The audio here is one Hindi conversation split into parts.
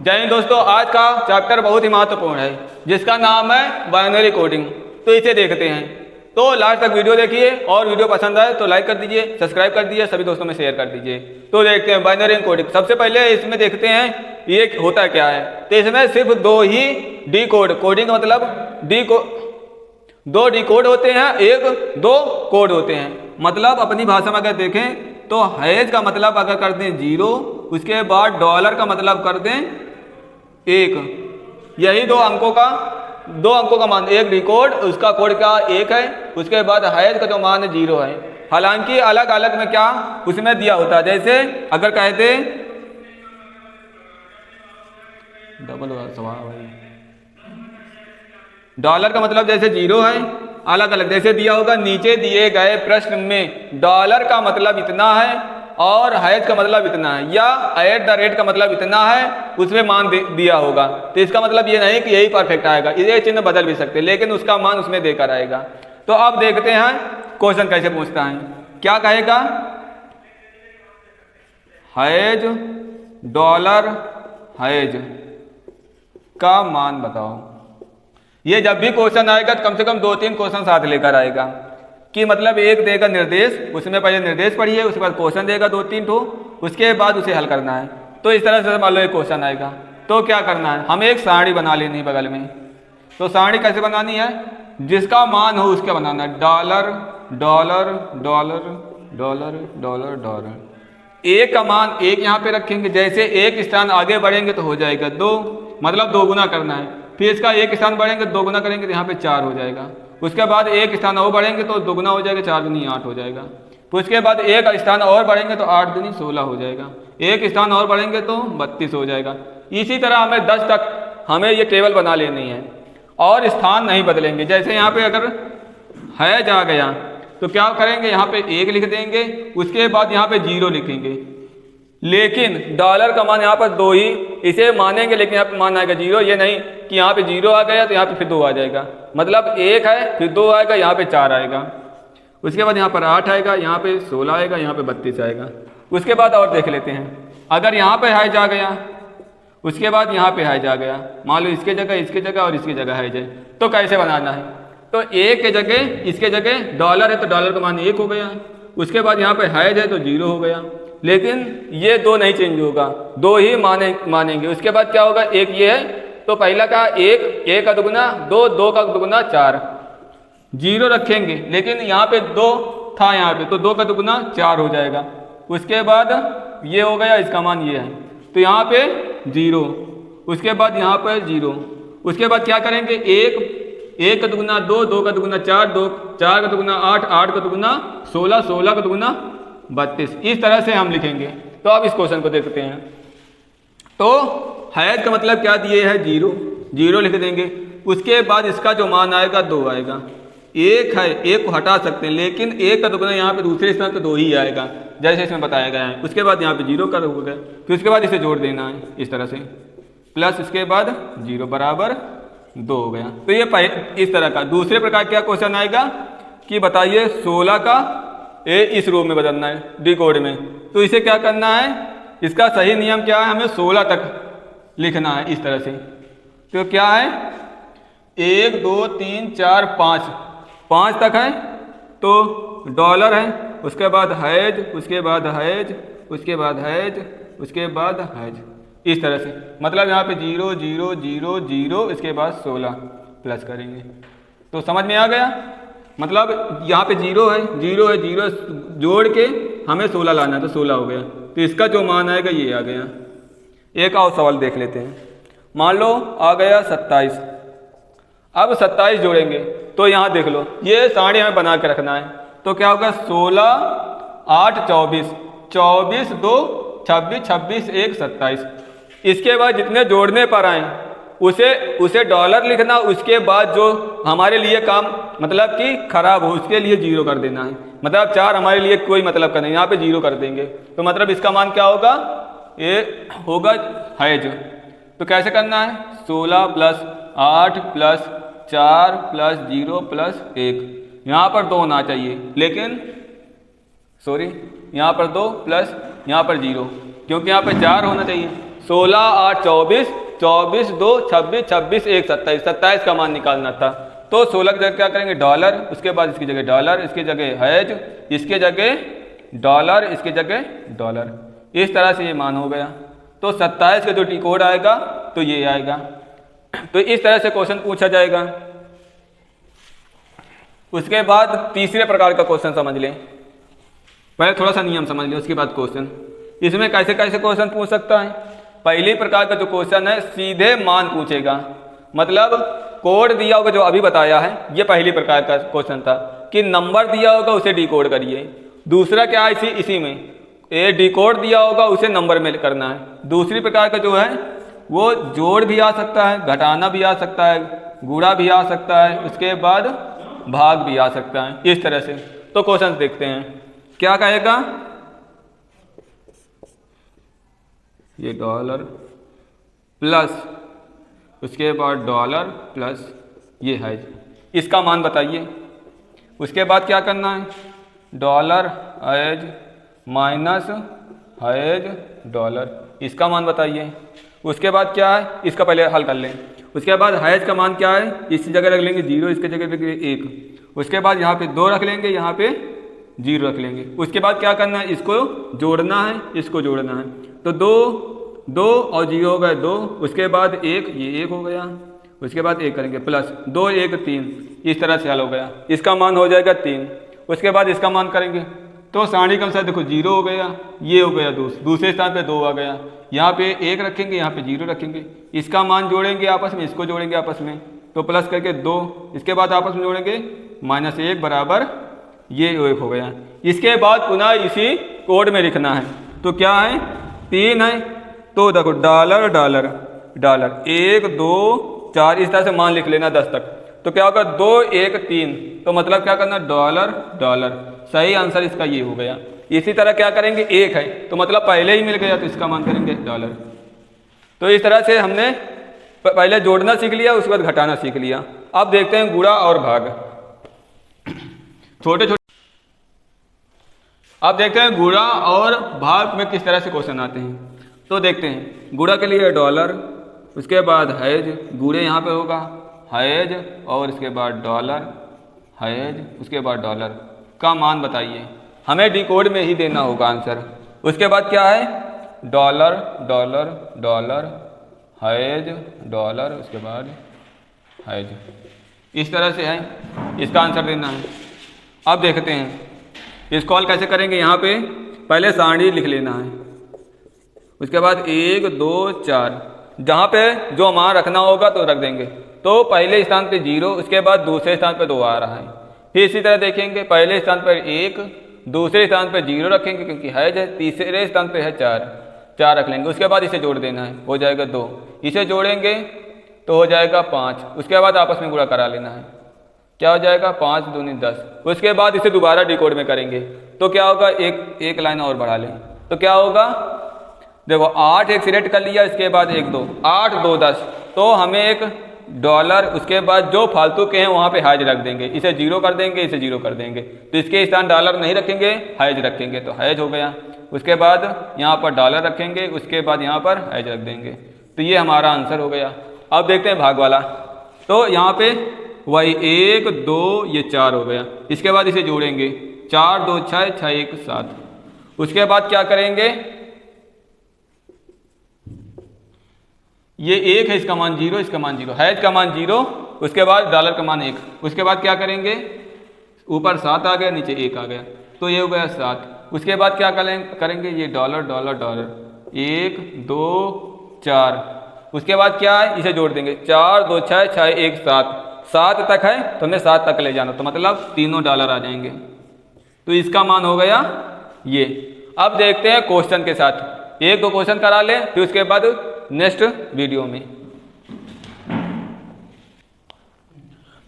जय हिंद दोस्तों, आज का चैप्टर बहुत ही महत्वपूर्ण है जिसका नाम है बाइनरी कोडिंग। तो इसे देखते हैं। तो लास्ट तक वीडियो देखिए और वीडियो पसंद आए तो लाइक कर दीजिए, सब्सक्राइब कर दीजिए, सभी दोस्तों में शेयर कर दीजिए। तो देखते हैं बाइनरी कोडिंग। सबसे पहले इसमें देखते हैं ये होता क्या है। तो इसमें सिर्फ दो ही डी कोडिंग का मतलब दो डी कोड होते हैं, एक दो कोड होते हैं। मतलब अपनी भाषा में अगर देखें तो हैज का मतलब अगर कर दें 0, उसके बाद डॉलर का मतलब कर दें 1। यही दो अंकों का मान, एक डिकोड उसका कोड क्या 1 है, उसके बाद हैज का जो मान 0 है। हालांकि अलग अलग में क्या उसमें दिया होता है। जैसे अगर कहते डॉलर का मतलब जैसे 0 है, अलग अलग जैसे दिया होगा नीचे दिए गए प्रश्न में डॉलर का मतलब इतना है और हैज का मतलब इतना है, या एट द रेट का मतलब इतना है, उसमें मान दिया होगा। तो इसका मतलब ये नहीं कि यही परफेक्ट आएगा, ये चिन्ह बदल भी सकते, लेकिन उसका मान उसमें देकर आएगा। तो अब देखते हैं क्वेश्चन कैसे पूछता है। क्या कहेगा, हैज डॉलर हैज का मान बताओ। ये जब भी क्वेश्चन आएगा तो कम से कम 2-3 क्वेश्चन साथ लेकर आएगा कि मतलब एक देगा निर्देश, उसमें पहले निर्देश पढ़िए, उसके बाद क्वेश्चन देगा 2-3 ठो, उसके बाद उसे हल करना है। तो इस तरह से मान लो एक क्वेश्चन आएगा तो क्या करना है, हमें एक सारणी बना लेनी है बगल में। तो सारणी कैसे बनानी है, जिसका मान हो उसका बनाना है। Dollar dollar dollar dollar dollar dollar. एक का मान 1 यहाँ पे रखेंगे, जैसे एक स्थान आगे बढ़ेंगे तो हो जाएगा 2, मतलब 2 गुना करना है। फिर इसका एक स्थान बढ़ेंगे 2 गुना करेंगे तो यहाँ पे 4 हो जाएगा। उसके बाद एक स्थान और बढ़ेंगे तो 2 गुना हो जाएगा, 4 दूनी 8 हो जाएगा। फिर उसके बाद एक स्थान और बढ़ेंगे तो 8 दूनी 16 हो जाएगा। एक स्थान और बढ़ेंगे तो 32 हो जाएगा। इसी तरह हमें 10 तक हमें ये टेबल बना लेनी है और स्थान नहीं बदलेंगे। जैसे यहाँ पे अगर हैज आ गया तो क्या करेंगे, यहाँ पे 1 लिख देंगे, उसके बाद यहाँ पे 0 लिखेंगे। लेकिन डॉलर का मान यहाँ पर 2 ही इसे मानेंगे, लेकिन यहाँ पे मान आएगा 0। ये नहीं कि यहाँ पे 0 आ गया तो यहाँ पे फिर 2 आ जाएगा, मतलब 1 है फिर 2 आएगा, यहाँ पे 4 आएगा। उसके बाद यहाँ पर 8 आएगा, यहाँ पे 16 आएगा, यहाँ पे 32 आएगा। उसके बाद और देख लेते हैं, अगर यहाँ पे हैज आ गया, उसके बाद यहाँ पे हैज आ गया, मान लो इसके जगह और इसकी जगह हैज है, तो कैसे बनाना है। तो 1 के जगह इसके जगह डॉलर है तो डॉलर का मान 1 हो गया, उसके बाद यहाँ पे हैज है तो 0 हो गया। लेकिन ये 2 नहीं चेंज होगा, 2 ही मानेंगे। उसके बाद क्या होगा, एक ये है तो पहला का 1 का दुगुना 2, 2 का दुगुना 4, 0 रखेंगे, लेकिन यहाँ पे 2 था यहाँ पे तो 2 का दुगुना 4 हो जाएगा। उसके बाद ये हो गया, इसका मान ये है तो यहाँ पे 0, उसके बाद यहाँ पर 0। उसके बाद क्या करेंगे, 1 का दुगुना 2, 2 का दुगुना 4, 4 का दुगुना 8, 8 का दुगुना 16, 16 का दुगुना 32। इस तरह से हम लिखेंगे। तो अब इस क्वेश्चन को देखते हैं। तो हैज का मतलब क्या दिए है, 0 लिख देंगे। उसके बाद इसका जो मान आएगा 2 आएगा। 1 है, 1 को हटा सकते हैं, लेकिन 1 का दुगुना यहाँ पे दूसरे स्थान पे 2 ही आएगा जैसे इसमें बताया गया है। उसके बाद यहाँ पे 0 कर हो गया, फिर उसके बाद इसे जोड़ देना है इस तरह से, प्लस इसके बाद 0 बराबर 2 हो गया। तो ये इस तरह का। दूसरे प्रकार क्या क्वेश्चन आएगा कि बताइए 16 का इस रूप में बदलना है डी कोड में। तो इसे क्या करना है, इसका सही नियम क्या है, हमें 16 तक लिखना है इस तरह से। तो क्या है, 1 2 3 4 5 तक है तो डॉलर है, उसके बाद हैज, उसके बाद हैज, उसके बाद हैज, उसके बाद हैज, इस तरह से। मतलब यहाँ पे 0 0 0 0, इसके बाद 16 प्लस करेंगे। तो समझ में आ गया। मतलब यहाँ पे 0 है 0 जोड़ के हमें 16 लाना है तो 16 हो गया। तो इसका जो मान आएगा ये आ गया। एक और सवाल देख लेते हैं। मान लो आ गया 27। अब 27 जोड़ेंगे तो यहाँ देख लो, ये सारणी हमें बना के रखना है। तो क्या होगा, 16 8 24, 24 2 26, 26 1 27। इसके बाद जितने जोड़ने पर आए उसे डॉलर लिखना। उसके बाद जो हमारे लिए काम मतलब कि खराब हो उसके लिए 0 कर देना है। मतलब 4 हमारे लिए कोई मतलब का नहीं, यहाँ पे 0 कर देंगे। तो मतलब इसका मान क्या होगा, ये होगा हैज। तो कैसे करना है, 16 प्लस 8 प्लस 4 प्लस 0 प्लस 1। यहाँ पर 2 होना चाहिए, लेकिन सॉरी यहाँ पर 2 प्लस यहाँ पर 0, क्योंकि यहाँ पर 4 होना चाहिए। 16 8 24, 24 2 26, 26 1 27, 27 का मान निकालना था। तो 16 की जगह क्या करेंगे डॉलर, उसके बाद इसकी जगह डॉलर, इसकी जगह हैज, इसके जगह डॉलर, इसकी जगह डॉलर। इस तरह से ये मान हो गया। तो 27 का जो टी कोड आएगा तो ये आएगा। तो इस तरह से क्वेश्चन पूछा जाएगा। उसके बाद तीसरे प्रकार का क्वेश्चन समझ लें। पहले थोड़ा सा नियम समझ लें, उसके बाद क्वेश्चन। इसमें कैसे कैसे क्वेश्चन पूछ सकता है। पहली प्रकार का जो क्वेश्चन है सीधे मान पूछेगा, मतलब कोड दिया होगा जो अभी बताया है, ये पहली प्रकार का क्वेश्चन था कि नंबर दिया होगा उसे डिकोड करिए। दूसरा क्या है, इसी में ए डिकोड दिया होगा उसे नंबर में करना है। दूसरी प्रकार का जो है वो जोड़ भी आ सकता है, घटाना भी आ सकता है, गुणा भी आ सकता है, उसके बाद भाग भी आ सकता है, इस तरह से। तो क्वेश्चन देखते हैं क्या कहेगा। ये डॉलर प्लस उसके बाद डॉलर प्लस ये है, इसका मान बताइए। उसके बाद क्या करना है, dollar has minus has dollar, इसका मान बताइए। उसके बाद क्या है, इसका पहले हल कर लें। उसके बाद हैज का मान क्या है, इस जगह रख लेंगे 0, इसके जगह रख लेंगे 1। उसके बाद यहाँ पे 2 रख लेंगे, यहाँ पे 0 रख लेंगे। उसके बाद क्या करना है, इसको जोड़ना है, इसको जोड़ना है। तो 2 और 0 हो गए 2, उसके बाद 1, ये 1 हो गया। उसके बाद 1 करेंगे प्लस 2 1 3, इस तरह से हल हो गया। इसका मान हो जाएगा 3। उसके बाद इसका मान करेंगे तो सारणी क्रम से देखो 0 हो गया, ये हो गया दूसरे स्थान पे 2 आ गया, यहाँ पे 1 रखेंगे, यहाँ पे 0 रखेंगे। इसका मान जोड़ेंगे आपस में, इसको जोड़ेंगे आपस में, तो प्लस करके 2, इसके बाद आपस में जोड़ेंगे -1 बराबर ये 1 हो गया। इसके बाद पुनः इसी कोड में लिखना है। तो क्या है, 3 है, तो देखो डॉलर डॉलर डॉलर 1 2 4, इस तरह से मान लिख लेना 10 तक। तो क्या होगा 2 1 3, तो मतलब क्या करना डॉलर डॉलर, सही आंसर इसका ये हो गया। इसी तरह क्या करेंगे, 1 है तो मतलब पहले ही मिल गया, तो इसका मान करेंगे डॉलर। तो इस तरह से हमने पहले जोड़ना सीख लिया, उसके बाद घटाना सीख लिया। अब देखते हैं गुणा और भाग, छोटे छोटे। अब देखते हैं गुणा और भाग में किस तरह से क्वेश्चन आते हैं। तो देखते हैं गुणा के लिए डॉलर, उसके बाद हैज, गुणे यहाँ पे होगा हैज, और इसके बाद डॉलर हैज, उसके बाद डॉलर का मान बताइए। हमें डिकोड में ही देना होगा आंसर। उसके बाद क्या है, dollar dollar dollar has dollar, उसके बाद हैज, इस तरह से है, इसका आंसर देना है। अब देखते हैं इसको हल कैसे करेंगे। यहाँ पे पहले सारणी लिख लेना है, उसके बाद 1 2 4, जहाँ पे जो मान रखना होगा तो रख देंगे। तो पहले स्थान पे 0, उसके बाद दूसरे स्थान पे 2 आ रहा है। फिर इसी तरह देखेंगे, पहले स्थान पर 1, दूसरे स्थान पर 0 रखेंगे क्योंकि हैज है, तीसरे स्थान पे है 4 रख लेंगे। उसके बाद इसे जोड़ देना है, हो जाएगा 2, इसे जोड़ेंगे तो हो जाएगा 5। उसके बाद आपस में गुणा करा लेना है, क्या हो जाएगा 5 दूनी 10। उसके बाद इसे दोबारा डिकोड में करेंगे तो क्या होगा, एक लाइन और बढ़ा लें तो क्या होगा, देखो 8 एक सिलेक्ट कर लिया, इसके बाद 1 2, 8 2 10, तो हमें एक डॉलर, उसके बाद जो फालतू के हैं वहाँ पे हैज रख देंगे, इसे 0 कर देंगे, इसे 0 कर देंगे। तो इसके स्थान डॉलर नहीं रखेंगे, हैज रखेंगे, तो हैज हो गया। उसके बाद यहाँ पर डॉलर रखेंगे, उसके बाद यहाँ पर हैज रख देंगे, तो ये हमारा आंसर हो गया। अब देखते हैं भाग वाला। तो यहाँ पे वही 1 2 ये 4 हो गया। इसके बाद इसे जोड़ेंगे, 4 2 6 6 1 7। उसके बाद क्या करेंगे, ये 1 है, इसका मान 0, इसका मान 0, हैज का मान 0, उसके बाद डॉलर का मान 1। उसके बाद क्या करेंगे, ऊपर 7 आ गया, नीचे 1 आ गया, तो ये हो गया 7। उसके बाद क्या करेंगे, ये डॉलर डॉलर डॉलर 1 2 4। उसके बाद क्या है, इसे जोड़ देंगे, 4 2 6 6 1 7 तक है, तो हमें 7 तक ले जाना, तो मतलब तीनों डॉलर आ जाएंगे। तो इसका मान हो गया ये। अब देखते हैं क्वेश्चन के साथ, 1 2 क्वेश्चन करा लें, फिर उसके बाद नेक्स्ट वीडियो में।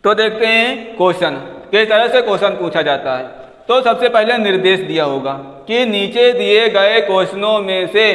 तो देखते हैं क्वेश्चन किस तरह से क्वेश्चन पूछा जाता है। तो सबसे पहले निर्देश दिया होगा कि नीचे दिए गए क्वेश्चनों में से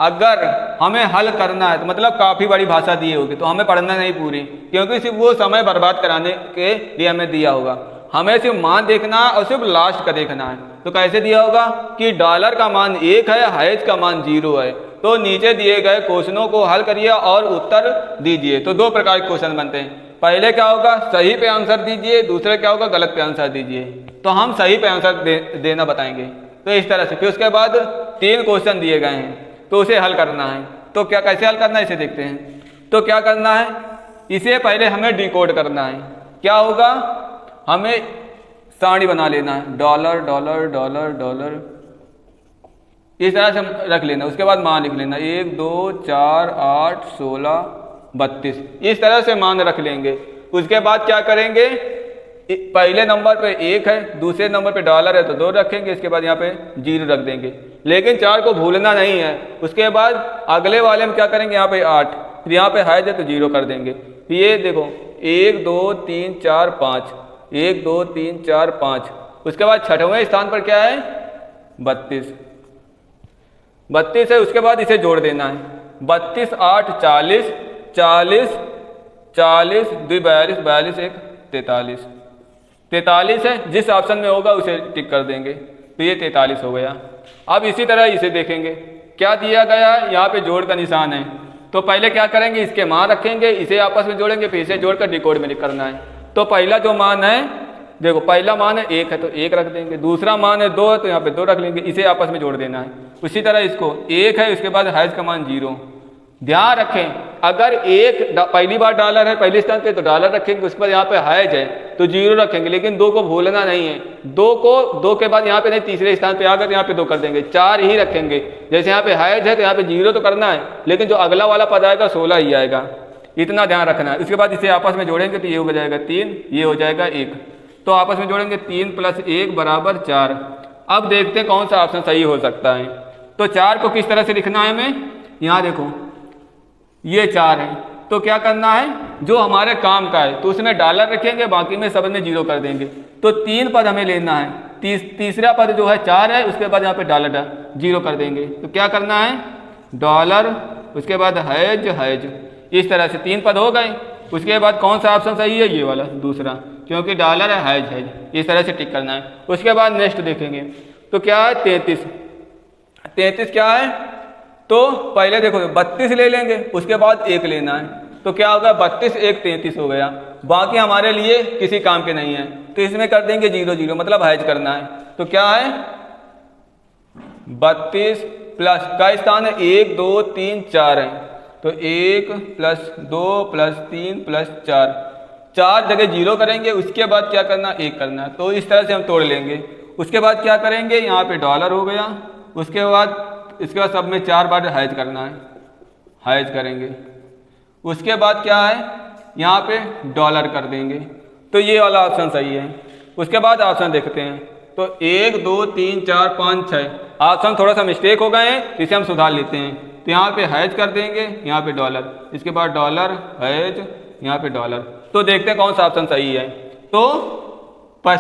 अगर हमें हल करना है, तो मतलब काफ़ी बड़ी भाषा दी होगी, तो हमें पढ़ना नहीं पूरी, क्योंकि सिर्फ वो समय बर्बाद कराने के लिए हमें दिया होगा। हमें सिर्फ मान देखना है और सिर्फ लास्ट का देखना है। तो कैसे दिया होगा कि डॉलर का मान 1 है, हैज का मान 0 है, तो नीचे दिए गए क्वेश्चनों को हल करिए और उत्तर दीजिए। तो दो प्रकार के क्वेश्चन बनते हैं, पहले क्या होगा सही पे आंसर दीजिए, दूसरे क्या होगा गलत पे आंसर दीजिए। तो हम सही पे आंसर देना बताएंगे। तो इस तरह से फिर उसके बाद 3 क्वेश्चन दिए गए हैं तो उसे हल करना है। तो क्या कैसे हल करना है इसे देखते हैं। तो क्या करना है, इसे पहले हमें डिकोड करना है। क्या होगा, हमें सारणी बना लेना है, डॉलर डॉलर डॉलर डॉलर, इस तरह से रख लेना। उसके बाद मान लिख लेना 1 2 4 8 16 32, इस तरह से मान रख लेंगे। उसके बाद क्या करेंगे, पहले नंबर पे 1 है, दूसरे नंबर पे डॉलर है तो 2 रखेंगे, इसके बाद यहाँ पे 0 रख देंगे। लेकिन 4 को भूलना नहीं है। उसके बाद अगले वाले में क्या करेंगे, यहाँ पे 8, फिर यहाँ पे है तो 0 कर देंगे। ये देखो 1 2 3 4 5, 1 2 3 4 5। उसके बाद छठवें स्थान पर क्या है 32 है। उसके बाद इसे जोड़ देना है, 32 8 40, 40 40 2 42, 42 1 43, 43 है। जिस ऑप्शन में होगा उसे टिक कर देंगे, तो ये 43 हो गया। अब इसी तरह इसे देखेंगे, क्या दिया गया है, यहाँ पे जोड़ का निशान है। तो पहले क्या करेंगे, इसके मान रखेंगे, इसे आपस में जोड़ेंगे, फिर इसे जोड़कर डिकोड में करना है। तो पहला जो मान है, देखो पहला मान है 1 है तो 1 रख देंगे, दूसरा मान है 2 है तो यहाँ पे 2 रख लेंगे, इसे आपस में जोड़ देना है। उसी तरह इसको 1 है, उसके बाद हैज का मान 0। ध्यान रखें, अगर 1 पहली बार डॉलर है पहले स्थान पे तो डॉलर रखेंगे, उसके बाद यहाँ पे हैज है तो 0 रखेंगे, लेकिन 2 को भूलना नहीं है। 2 के बाद यहाँ पे नहीं, तीसरे स्थान पे आकर यहाँ पे 2 कर देंगे, 4 ही रखेंगे। जैसे यहाँ पे हैज है तो यहाँ पे 0 तो करना है, लेकिन जो अगला वाला पद आएगा 16 ही आएगा, इतना ध्यान रखना है। उसके बाद इसे आपस में जोड़ेंगे तो ये हो जाएगा 3, ये हो जाएगा 1। तो आपस में जोड़ेंगे 3 + 1 = 4। अब देखते हैं कौन सा ऑप्शन सही हो सकता है। तो 4 को किस तरह से लिखना है हमें, यहाँ देखो ये 4 है, तो क्या करना है, जो हमारे काम का है तो उसमें डॉलर रखेंगे, बाकी में सब में 0 कर देंगे। तो 3 पद हमें लेना है, तीसरा पद जो है 4 है, उसके बाद यहाँ पे डॉलर 0 कर देंगे। तो क्या करना है, डॉलर, उसके बाद हैज हैज, इस तरह से 3 पद हो गए। उसके बाद कौन सा ऑप्शन सही है, ये वाला दूसरा, क्योंकि डॉलर है हैज हैज, इस तरह से टिक करना है। उसके बाद नेक्स्ट देखेंगे तो क्या है 33 क्या है, तो पहले देखो 32 ले लेंगे, उसके बाद 1 लेना है, तो क्या होगा 32 1 33 हो गया। बाकी हमारे लिए किसी काम के नहीं है, तो इसमें कर देंगे 0 0, मतलब हैज करना है। तो क्या है 32 प्लस का स्थान है 1 2 3 4 है, तो 1 + 2 + 3 + 4, 4 जगह 0 करेंगे। उसके बाद क्या करना, 1 करना है, तो इस तरह से हम तोड़ लेंगे। उसके बाद क्या करेंगे, यहाँ पे डॉलर हो गया, उसके बाद इसके बाद सब में 4 बार हैज करना है, हैज करेंगे। उसके बाद क्या है, यहाँ पे डॉलर कर देंगे, तो ये वाला ऑप्शन सही है। उसके बाद ऑप्शन देखते हैं, तो 1 2 3 4 5 6 ऑप्शन थोड़ा सा मिस्टेक हो गए हैं, तो इसे हम सुधार लेते हैं। तो यहाँ पे हैज कर देंगे, यहाँ पे डॉलर, इसके बाद डॉलर हैज, यहाँ पे डॉलर। तो देखते हैं कौन सा ऑप्शन सही है। तो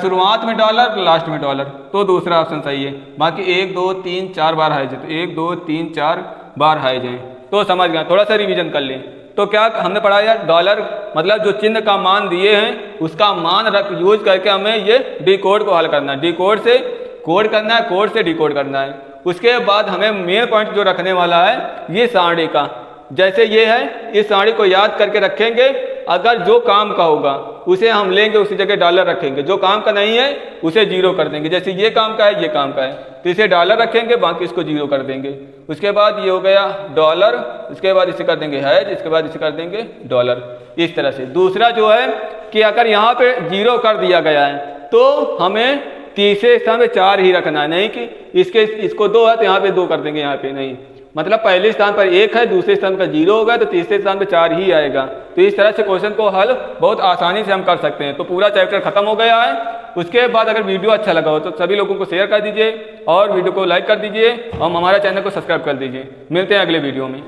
शुरुआत में डॉलर, लास्ट में डॉलर, तो दूसरा ऑप्शन सही है। बाकी 1 2 3 4 बार हैज है, तो 1 2 3 4 बार हैज है। तो समझ गया, थोड़ा सा रिवीजन कर लें। तो क्या हमने पढ़ा यार, डॉलर मतलब जो चिन्ह का मान दिए हैं उसका मान यूज करके हमें ये डिकोड को हल करना है। डिकोड से कोड करना है, कोड से डिकोड करना है। उसके बाद हमें मेन पॉइंट जो रखने वाला है ये सारणी का, जैसे ये है, इस सारणी को याद करके रखेंगे। अगर जो काम का होगा उसे हम लेंगे, उसी जगह डॉलर रखेंगे, जो काम का नहीं है उसे 0 कर देंगे। जैसे ये काम का है, ये काम का है, तो इसे डॉलर रखेंगे, बाकी इसको 0 कर देंगे। उसके बाद ये हो गया डॉलर, उसके बाद इसे कर देंगे हैज, इसके बाद इसे कर देंगे डॉलर, इस तरह से। दूसरा जो है कि अगर यहाँ पे 0 कर दिया गया है तो हमें तीसरे स्थान पे 4 ही रखना है, नहीं कि इसको 2 है तो यहाँ पे 2 कर देंगे, यहाँ पे नहीं। मतलब पहले स्थान पर 1 है, दूसरे स्थान पर 0 होगा, तो तीसरे स्थान पर 4 ही आएगा। तो इस तरह से क्वेश्चन को हल बहुत आसानी से हम कर सकते हैं। तो पूरा चैप्टर खत्म हो गया है। उसके बाद अगर वीडियो अच्छा लगा हो तो सभी लोगों को शेयर कर दीजिए और वीडियो को लाइक कर दीजिए और हमारा चैनल को सब्सक्राइब कर दीजिए। मिलते हैं अगले वीडियो में।